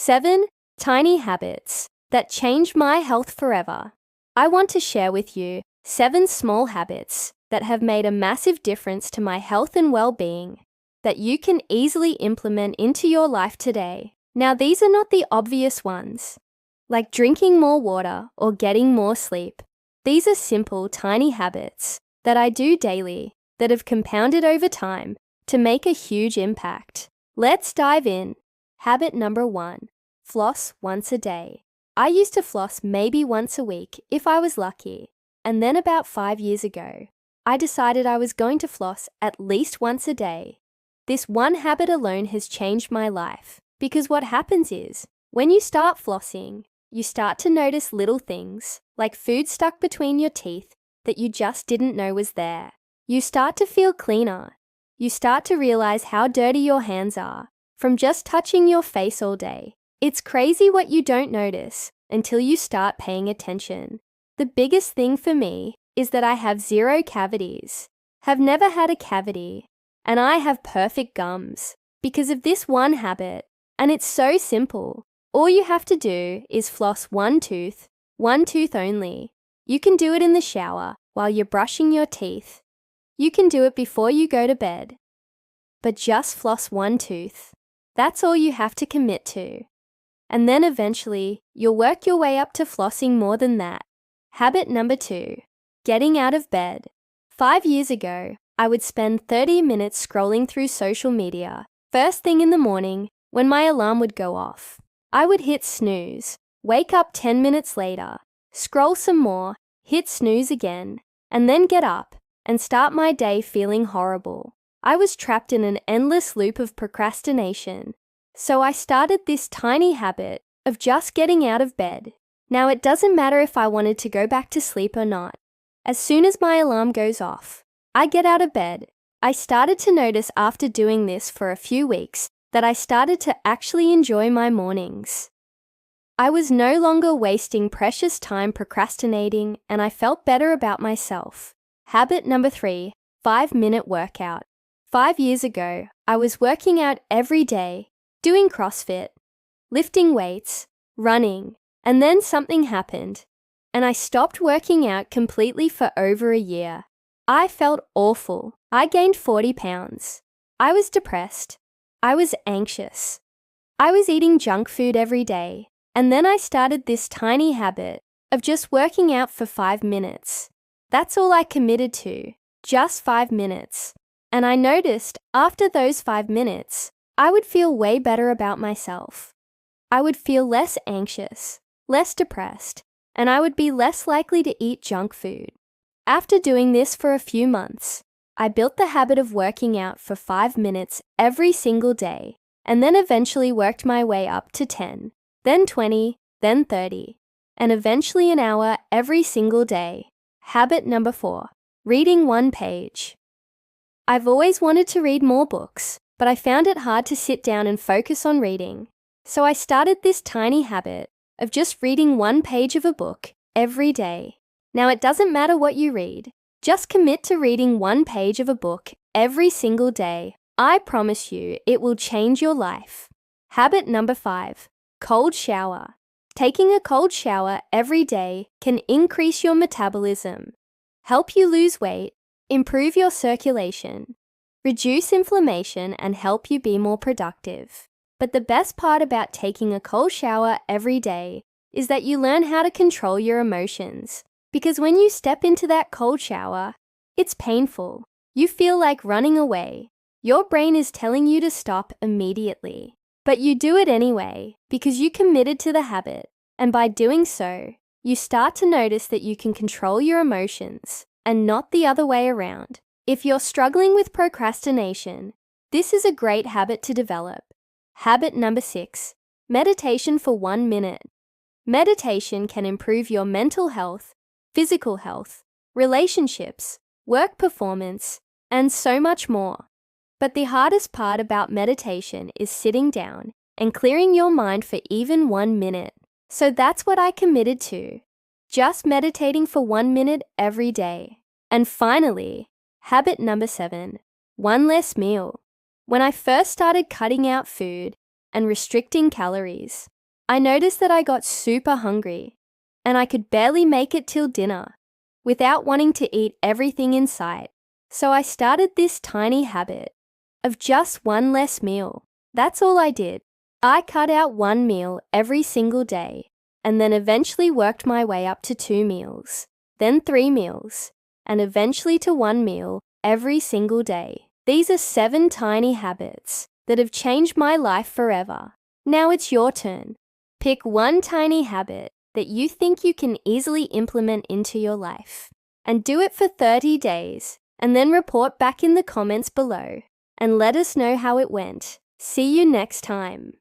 7 Tiny habits that changed my health forever. I want to share with you 7 small habits that have made a massive difference to my health and well-being that you can easily implement into your life today. Now, these are not the obvious ones, like drinking more water or getting more sleep. These are simple, tiny habits that I do daily that have compounded over time to make a huge impact. Let's dive in. Habit number 1, floss once a day. I used to floss maybe once a week if I was lucky, and then about 5 years ago, I decided I was going to floss at least once a day. This one habit alone has changed my life because what happens is, when you start flossing, you start to notice little things like food stuck between your teeth that you just didn't know was there. You start to feel cleaner. You start to realize how dirty your hands are from just touching your face all day. It's crazy what you don't notice until you start paying attention. The biggest thing for me is that I have 0 cavities, have never had a cavity, and I have perfect gums because of this one habit. And it's so simple. All you have to do is floss one tooth only. You can do it in the shower while you're brushing your teeth. You can do it before you go to bed. But just floss one tooth. That's all you have to commit to. And then eventually, you'll work your way up to flossing more than that. Habit number 2, getting out of bed. 5 years ago, I would spend 30 minutes scrolling through social media. First thing in the morning, when my alarm would go off, I would hit snooze, wake up 10 minutes later, scroll some more, hit snooze again, and then get up and start my day feeling horrible. I was trapped in an endless loop of procrastination. So I started this tiny habit of just getting out of bed. Now, it doesn't matter if I wanted to go back to sleep or not. As soon as my alarm goes off, I get out of bed. I started to notice after doing this for a few weeks that I started to actually enjoy my mornings. I was no longer wasting precious time procrastinating, and I felt better about myself. Habit number 3, 5-minute workout. 5 years ago, I was working out every day, doing CrossFit, lifting weights, running, and then something happened, and I stopped working out completely for over a year. I felt awful. I gained 40 pounds. I was depressed. I was anxious. I was eating junk food every day, and then I started this tiny habit of just working out for 5 minutes. That's all I committed to, just 5 minutes. And I noticed after those 5 minutes, I would feel way better about myself. I would feel less anxious, less depressed, and I would be less likely to eat junk food. After doing this for a few months, I built the habit of working out for 5 minutes every single day, and then eventually worked my way up to 10, then 20, then 30, and eventually an hour every single day. Habit number 4, reading 1 page. I've always wanted to read more books, but I found it hard to sit down and focus on reading. So I started this tiny habit of just reading 1 page of a book every day. Now, it doesn't matter what you read. Just commit to reading 1 page of a book every single day. I promise you, it will change your life. Habit number 5, cold shower. Taking a cold shower every day can increase your metabolism, help you lose weight, improve your circulation, reduce inflammation, and help you be more productive. But the best part about taking a cold shower every day is that you learn how to control your emotions. Because when you step into that cold shower, it's painful. You feel like running away. Your brain is telling you to stop immediately. But you do it anyway because you committed to the habit. And by doing so, you start to notice that you can control your emotions and not the other way around. If you're struggling with procrastination, this is a great habit to develop. Habit number 6, meditation for 1 minute. Meditation can improve your mental health, physical health, relationships, work performance, and so much more. But the hardest part about meditation is sitting down and clearing your mind for even 1 minute. So that's what I committed to, just meditating for 1 minute every day. And finally, habit number 7, 1 less meal. When I first started cutting out food, and restricting calories. I noticed that I got super hungry, and I could barely make it till dinner without wanting to eat everything in sight. So I started this tiny habit of just one less meal. That's all I did. I cut out one meal every single day, and then eventually worked my way up to 2 meals, then 3 meals, and eventually to 1 meal every single day. These are 7 tiny habits that have changed my life forever. Now it's your turn. Pick one tiny habit that you think you can easily implement into your life, and do it for 30 days, and then report back in the comments below and let us know how it went. See you next time.